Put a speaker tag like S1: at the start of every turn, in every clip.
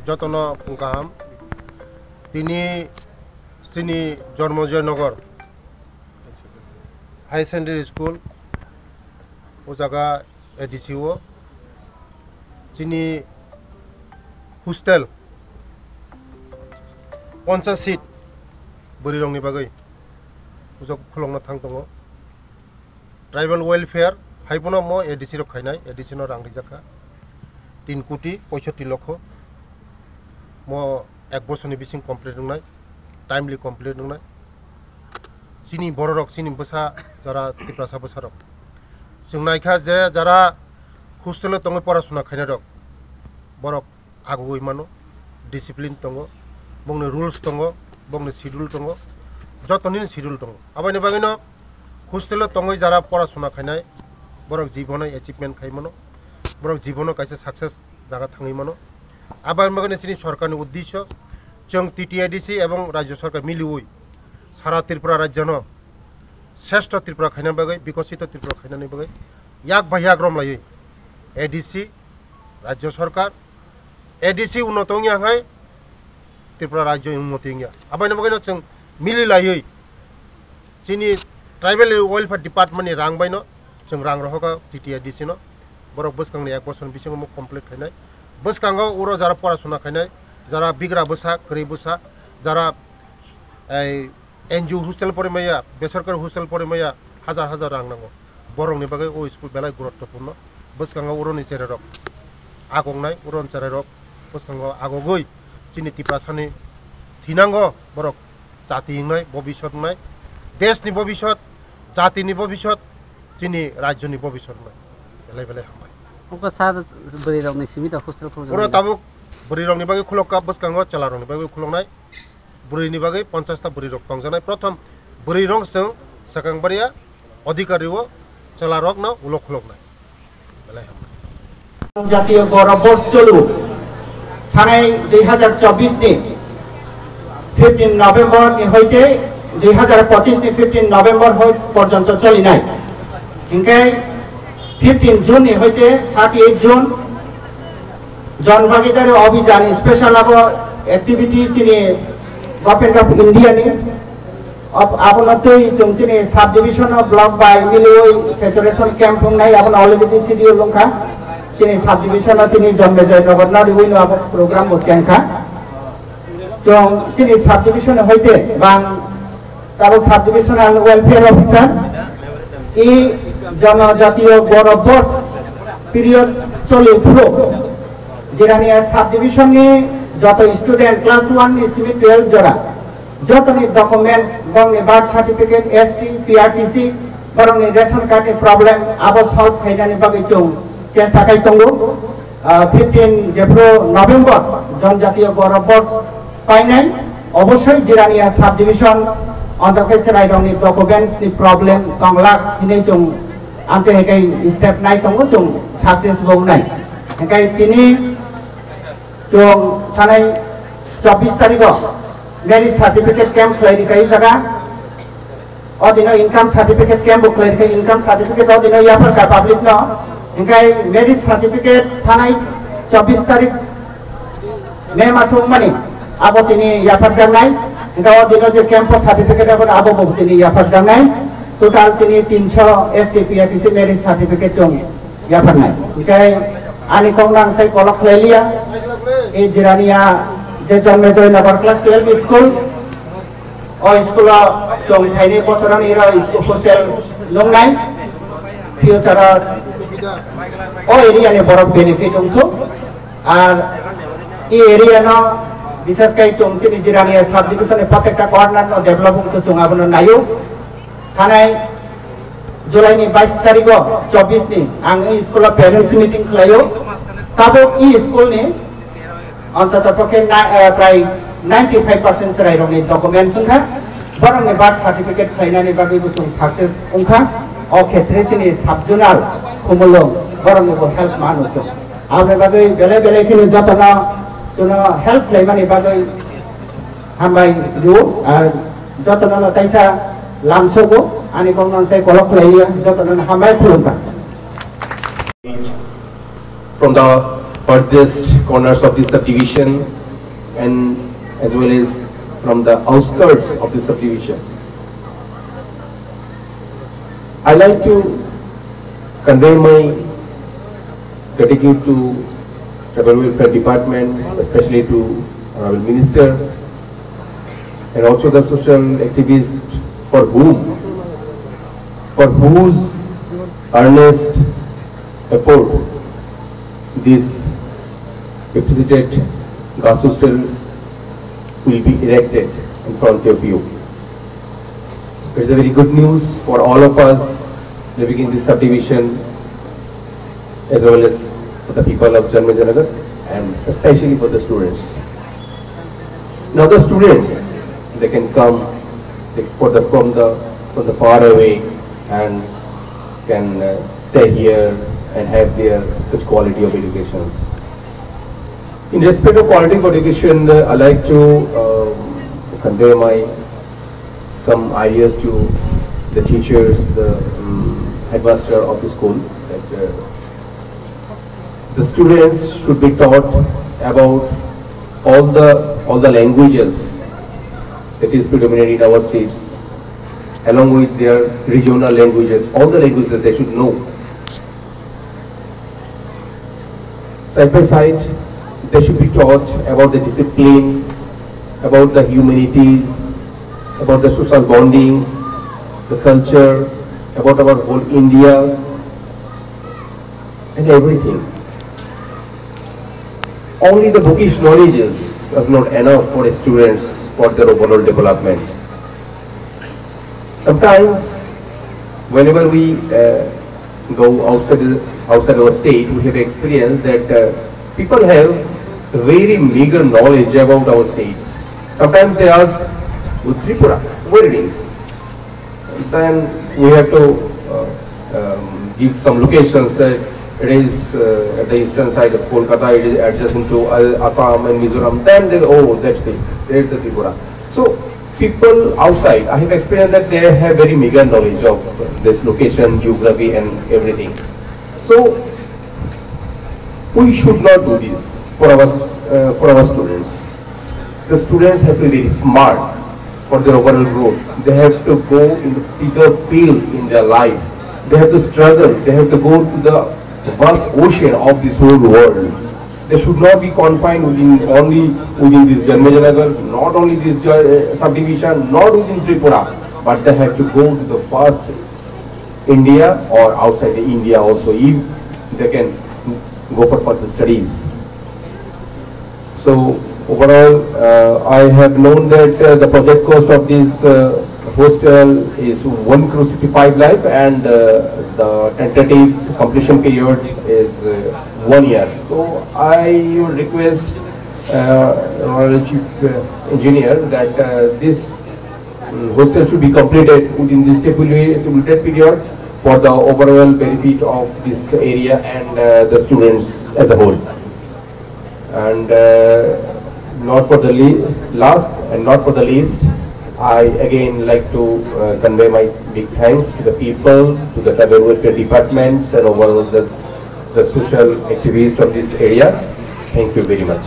S1: যতন গাহাম তিনি চিনি জন্মজয়নগর হাই সেকেন্ডারি স্কুল ও জায়গা এডিসিও চিনি হোস্টেল 50 সিট বরিরংनि बागै उजक खुलंना थां दङ ट्राइबल वेलफेयर हाइबोनो म एडिसि रो खायनाय एडिसिनो रां रिजाखा 3 कोटी 65 लक्ष म एक बोसोरनि बिसिं कमप्लिट नंनाय टाइमलि कमप्लिट नंनाय चिनि बर' रक चिनि बोसा जारा तिप्रासा बोसा रक जों नायखा जे जारा हस्टेल दङ पराशुना खायनाय रक बरक आगुगै मानो डिसिप्लिन दङ बंनो रुल्स दङ बंनो शिड्यूल दङ যতনি শিডিউল দङ আবাইনি বাগैनो हस्टेल दङ যারা পড়াশোনা খায়নাय বরক জীবনে অ্যাচিভমেন্ট খাইমনো বরক জীবনে কাইছে সাকসেস জায়গা থাङैमनो আবাইনি বাগैनो চিনি সরকারनि উদ্দেশ্য जों টিটিআইডিসি এবং রাজ্য সরকার মিলিউই সারা ত্রিপুরা রাজ্যন শ্রেষ্ঠ ত্রিপুরা খায়নাय বাगै বিকশিত ত্রিপুরা খাयनायनि बागै याक भायाक रमलायै एडिसि राज्य सरकार एडिसि उन्नतंगियाहाय त्रिपुरा राज्य उन्नतिंगिया आबाइनि बागैनो जों मिलिलायै चिनि ट्राइबल वेलफेयर डिपार्टमेंटनि रां बायनो जों रां रहका टिटिआइडिसि नो बरक बसकांनि 1 बोसोर बिसिङाव म कमप्लिट खायनाय बसकांगाव उरो जारा पराशुना खायनाय जारा बिग्रा बोसा खरै बोसा जारा एनजिओ हस्टेल परिमाया बेसरकारि हस्टेल परिमाया हाजार हाजार रां नांगौ बरंनि बागै ओ स्कुल बेलाय गुरुत्वपूर्ण बसकांगाव उरोनि चेरे रक आगंनाय उरन चेरे रक बसकांगाव आगगै चिनि तिप्रासानि थिनांगौ बरक जाति हिंनाय भबिष्यत नाय देशनि भबिष्यत जातिनि भबिष्यत चिनि राज्यनि भबिष्यत नाय बेलाय बेलाय हामबाय
S2: उनका साथ बरिरंनि सिमिता हस्टेल खौ
S1: उरो ताबुक बरिरंनि बागै खुलका बसकांगाव चलारंनि बागै खुलंनाय बुरिनि बागै 50 ता बरिरक पंजानाय प्रथम बरिरं जों साकांबारिया अधिकारियो चलारक ना उलो खुलकनाय बेलाय हामबाय
S3: জাতীয় গৌরব চলু থানায় 2024 নি 15 নভেম্বর হইতে 2025 নি 15 নভেম্বর পর্যন্ত চলি নাই ইনকে 15 জুন হইতে 38 জুন জনভাগিদারি অভিযান স্পেশাল অ্যাক্টিভিটি চিনি গভর্নমেন্ট অফ ইন্ডিয়া নি আপনতই চিনি sub division of block by মিলিওই স্যাচুরেশন ক্যাম্প নাই আপন অলরেডি শিডিউল লংখা চিনি সাব ডিভিশন চিনি জন্মজয়নগর না রিউইনো আপ প্রোগ্রাম মতকেনখা जों चिनि साब डिविजन हইতে बां तारो साब डिविजनल वेलफेयर ऑफिसर इ जनजातीय गौरव पीरियड चले पुरो जेरानिया साब डिविजन नि যত स्टूडेंट क्लास 1 नि सिमी 12 जरा যতনি डॉक्यूमेंट्स बंगनि बार्थ सर्टिफिकेट एसटी पीआरटीसी बरंनि रेशन कार्ड नि प्रॉब्लम आबो सल्व खायनानि बागै जों चेष्टा खायतंगो 15 जेप्रो नभेम्बर जनजातीय गौरव पाइनाय अवश्य जिरानिया साब डिविजन अंतरखेचराय रंनि डॉक्यूमेंट्स नि प्रॉब्लम तंगला हिनै जों आंते हेकै स्टेप नाय तंगो जों सक्सेस बौनाय हेकै तिनि जों थानाय 24 तारिख मेरिट सर्टिफिकेट कैंप क्लैरिफाई जगह अदिनो income certificate camp clarify income certificate अदिनो याफर का पब्लिक न हेकै मेरिट सर्टिफिकेट थानाय 24 तारिख मे मासो माने आबो तिनी याफर जानाय गाव दिनो जे कैंप सर्टिफिकेट आबो आबो तिनी याफर जानाय टोटल तिनी 300 एसटीपीआरटीसी मेरिट सर्टिफिकेट जों याफर नाय इकाय आनि कोंनां तै कलक लेलिया ए जिरानिया जे जन्मजयनगर क्लास 12 स्कूल ओ स्कूल जों थाइनि बोसोरानि रा स्कूल हस्टेल लंनाय फ्यूचर ओ एरिया ने बरफ बेनिफिट उनको और ई एरिया न विशेष कई जों चिनि जिरानिया साब डिविजन प्रत्येकटा कर्नार न डेभलपिंग तो जों आबो नायो थानाय जुलाई नि 22 तारिख 24 नि आं स्कूल पेरेंट्स मीटिंग खालायो ताबो ई स्कूल नि अंततः पके प्राय 95% सराय रंनि डॉक्यूमेंट्स उनखा बरंनि बार्थ सर्टिफिकेट खायनानि बागै जों सक्सेस उनखा ओ क्षेत्रे चिनि साब जुनाल खुमलो बरंनि हेल्प मानो जों आबे बागै बेले बेले खिनि जतना जोंनो हेल्प खालामनानि बागै हामबाय रु आरो जतना ताइसा लामसोगो आनि कोंनांते कलक खालायो जतना हामबाय खुलुमका
S4: from the furthest corners of the subdivision and as well as from the outskirts of the subdivision. I like to convey my gratitude to Tribal Welfare Department, especially to Honorable Minister, and also the social activists for whose earnest effort this requisite gas hostel will be erected in front of you. It's a very good news for all of us living in this subdivision, as well as for the people of Janmejanagar and especially for the students. Now the students, they can come from the far away and can stay here and have their such quality of educations. In respect of quality of education, I like to convey some ideas to the teachers, the headmaster of the school. That the students should be taught about all the languages that is predominant in our states, along with their regional languages, all the languages they should know. Side by side, they should be taught about the discipline, about the humanities, about the social bondings, the culture, about our whole India, and everything. Only the bookish knowledges are not enough for students for their overall development. Sometimes, whenever we go outside our state, we have experienced that people have very meager knowledge about our states. Sometimes they ask, Tripura, where it is? Then we have to give some locations. It is at the eastern side of Kolkata, it is adjacent to Assam and Mizoram. Then they oh, that's it, there's the Tripura. So people outside, I have experienced that they have very meager knowledge of this location, geography and everything. So we should not do this for our students. The students have to be very smart for their overall growth. They have to go in the bigger field in their life. They have to struggle. They have to go to the vast ocean of this whole world. They should not be confined only within this Janmejanagar, not only this subdivision, not within Tripura, but they have to go to the vast India or outside India also, if they can go for further studies. So overall, I have known that the project cost of this hostel is 1,65 lakh and the tentative completion period is 1 year. So I would request Honorable Chief Engineer that this hostel should be completed within this stipulated period for the overall benefit of this area and the students as a whole. And not for the last and not for the least, I again like to convey my big thanks to the people, to the Tribal Welfare Departments and overall the social activists of this area. Thank you very much.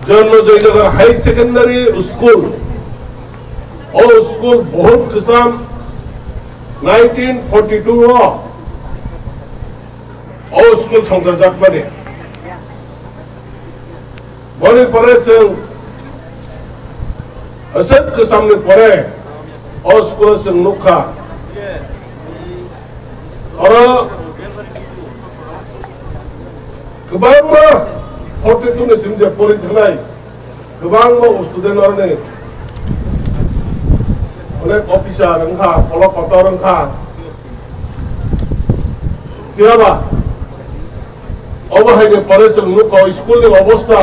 S5: Janmejanagar High Secondary School और school बहुत किस्म 1942 और school संचालक बने परे असत किस्म ने परे और स्कूल से नुखा और कबांग 42 ने सिमजे परे थनाय कबांग स्टूडेंट और ने अनेक ऑफिसर रंखा पलक पता रंखा क्या बा अब है के परे चल नु को स्कूल ने अवस्था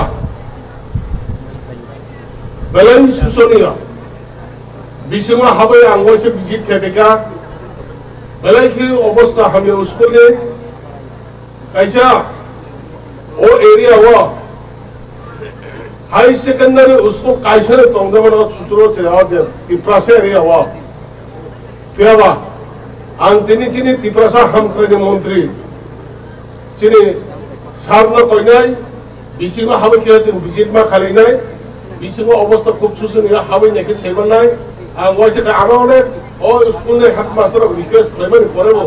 S5: बैलेंस सुसनिया बिसिमा हबे आंगो से विजिट खेबेका बैलेंस की अवस्था हमें स्कूल ने कैसा ओ एरिया वो हाई सेकेंडरी उसको कैसे रे तंग बना सुसुरो से आज तिप्रासे एरिया वो क्या बा अंतिनी चिनी तिप्रासा हम करने मंत्री चिनी सारनो कइनाय बिसिङाव हाबैखिया जों भिजिट मा खालायनाय बिसिङाव अबस्था खूब सुसुनिया हाबैनायखौ सेबनाय आं वाइसे आरावने अ स्कुलनि हेडमास्टार रिक्वेस्ट खालामनानै परेबो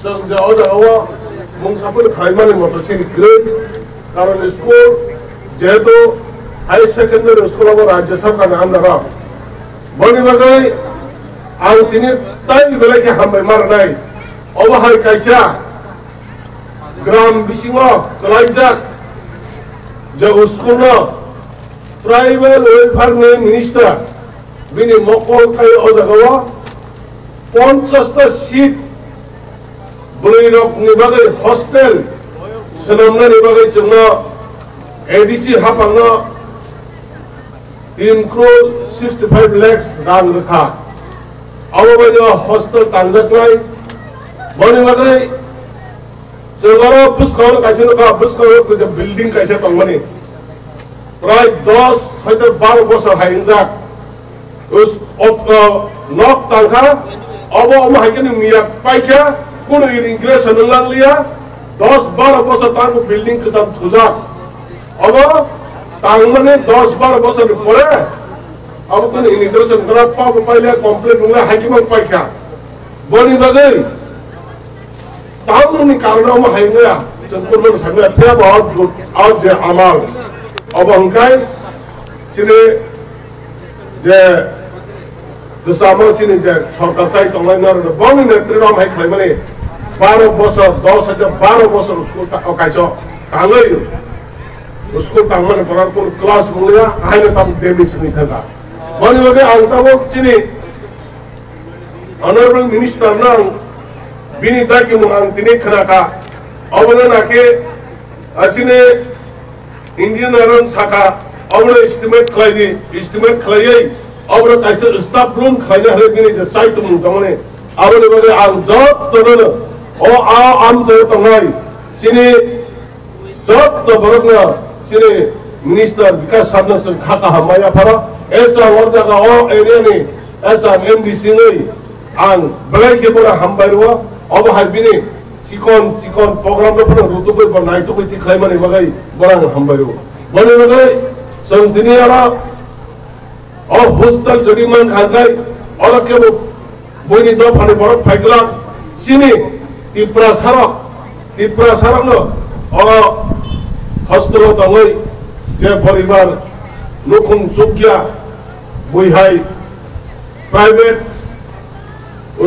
S5: जों जे अजागावा मुंसाफोर खालामनानै मथसे ग्रेड कारण स्कुल जेहेतु हाई सेकेंडरी स्कुलाव राज्य सरकार आन्दारा बनि बागै आं दिनै ताइ बेलायके हामबाय मारनाय अबहाय कायसा ग्राम बिसिङाव कलायजाक जे स्कुलनो ट्राइबेल वेलफेयारनि मिनिस्टार बिनि मकल खाय अजागावा 50टा सीट बुरैरकनि बागै हस्टेल सोनामनायनि बागै जोंनो एडीसी हाफांनो इनक्लुड 65 lakhs रां रखा अबबायनो हस्टेल तांजाकनाय बनि बागै जोंनो बुसखावनो कायसे नखा बुसखावनो जे बिल्डिं कायसे दंमानि प्राय 10 हयतो 12 बोसोर हायजाक उस नक तांखा अब हायकेनि मिया पाइखा कुन इंग्लिश नंलांलिया 10-12 बोसोर तांको बिल्डिं कजाम थुजा अब तांमने 10-12 बोसोर परे अब कुन इमिग्रेशन करा पाप पाइले कंप्लेंट नंला हायकिमन पाइखा बनि बागै तांमनि कारणाव हायगया जों कुन सानना फे बहुत आउट जे आमाल अब हंखाय सिने जे गोसामो सिने जे सरकार चाइ तंलायनार बनि नेतृत्व हाय खालामने 12 बोसोर 12 बोसोर स्कुल कायसो तांगै स्कुल तांमने परार कुन क्लास मुलिया हायनो ताम डेमेज नि थागा बनि बागै आं ताबो सिने ऑनरेबल मिनिस्टर ना बिनि दाकि मुं तिने खनाका अबनो नाके अचिने इंडियन एयरलाइन साका अबनो एस्टिमेट खालायै अबनो कायसो स्टाफ रूम खालायनो हाले बिनि जे साइट मुं तमने अबनो बागै आं जब तोनो ओ आम जे तंगाय सिनि जब तो बरगना सिनि मिनिस्टर विकास साधन जों खाका हामाया फारा एसा वरजागा ओ एरिया नि एसा एमडीसी नै आं ब्लैक बोला हामबायरो अब हाबिनि चिकन प्रोग्राम फोर रुतुबै बनायतुबै ति खायमानि बागै बरां हामबायरो बनि बागै जों दिनियारा अ हस्टेल जडिमान खानखाय अलकेबो बयनि द फानि बरफ फाइगला सिनि तिप्रा सारक और हस्टेल दंगै जे परिवार लुखुं सुकिया बुहाय प्राइवेट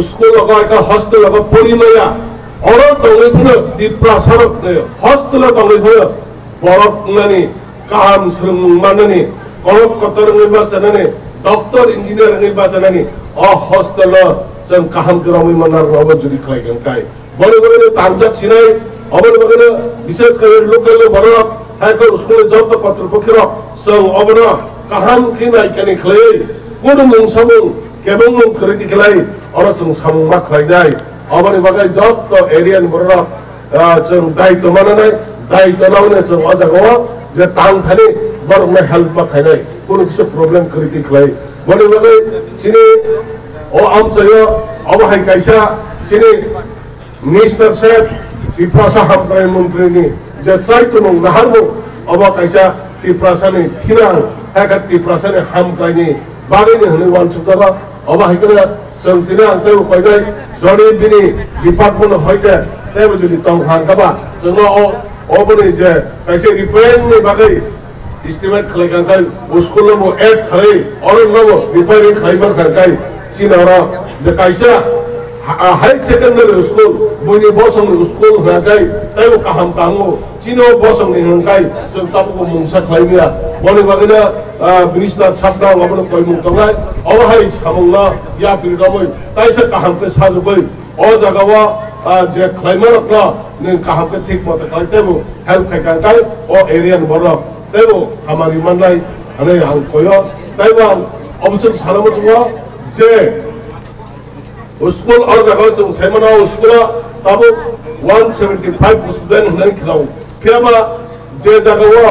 S5: स्कूल का हस्टेल का परिमया और दंगैफोरनो तिप्रा सारक हस्टेल दंगैफोरनो बरफ नानि काहाम सोलोंमानानि कलक कतरङै बाजानानि डॉक्टर इंजीनियर बाजानानि अ हस्टेल जों काहाम गरामै मानार अब जुदि खालायगोन काय बड़े बड़े तांजाक सिनाय अबन बगैनो विशेष कर लोकल बरो हायको स्कूल जब तो कतरपक्षर जों अबनो काहाम खिनाय केनि खलै गुड मुं सामुं केबं मुं खरिति खलै और जों सामुं मा खलायनाय अबनि बगै जब तो एरियान बरो जों दायित्व माननाय दायित्व लावने जों अजागाव जे तां थानि बरनो हेल्प मा खायनाय कुनु किसु प्रब्लेम खरिति खलै बड़े बगै सिनि ओ आमचयो अब हाय कायसा सिनि मिनिस्टर साहेब तिप्रासा हामग्राय मन्त्रिनि जे चाइतुनं नाहारमु अब कायसा तिप्रासानि थिनां हायका तिप्रासानि हामग्रायनि बागैनि होनो वानसुदारा अब हायकना जों दिनै आंथाय उपायनाय जरि बिनि डिपार्टमेन्ट हयके तेबो जुदि तंग हांगाबा जोंनो अबनि जे कायसे रिपेयारिंनि बागै एस्टिमेट खालायखांखाय स्कुलनो एड खालाय अरननो रिपेयारिं खालायबार खांखाय सिनारा जे कायसा हाई सेकेंडरी स्कूल बुनि बसंग स्कूल होनाय ताइबो काहाम कांगो चिनो बसंग नि होनखाय जों ताबो मुंसा खालायनिया बनि बागैनो मिनिस्टार साबना अबनो कय मुं तंगाय अबहाय सामुंना या पिरदमै ताइसा काहामके साजुबै अ जागावा जे खालायमारकना नि काहामके ठीक मते खालायतेबो हेल्प खायखांखाय अ एरियान बरो ताइबो खामानि माननाय आनै आं कयो ताइबो अबसर सानमो दङ जे स्कूल और जगह जों सेमना स्कूल ताबो 175 स्टूडेंट होननानै खिलाव फियाबा जे जगह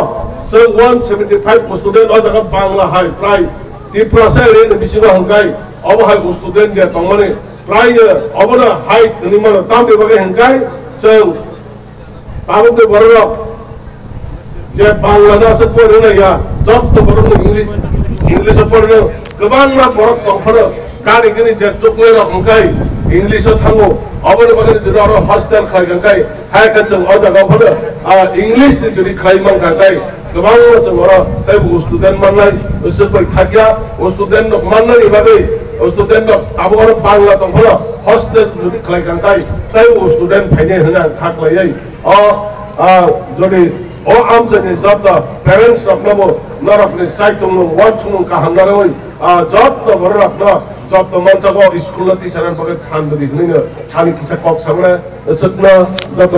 S5: जों 175 स्टूडेंट और जगह बांला हाय प्राय तिप्रासा एरिया बिसिङाव हंखाय अब हाय स्टूडेंट जे तंमाने प्राय अबनो हाय निमान ताम बेबागे हंखाय जों Pabuk borok je Bangladesh porno ya job to borok English porno kebang na borok tongfano kari kini je cukle na ongkai English thango abone bagane jero hostel khai gangkai hai kachang oja gaphono English ti jodi khai man gangkai kebang na sengora tai bu student manai uspai thakya student manai bagai student abone Bangla tongfano hostel jodi khai gangkai tai bu student phaine hana thaklai jodi o amjani jata parents raknabo narakni saitong watchung kahamnaroi jata borakna jata manchago school ti sanan pakai khandri hninga thani kisa kok samna sakna jata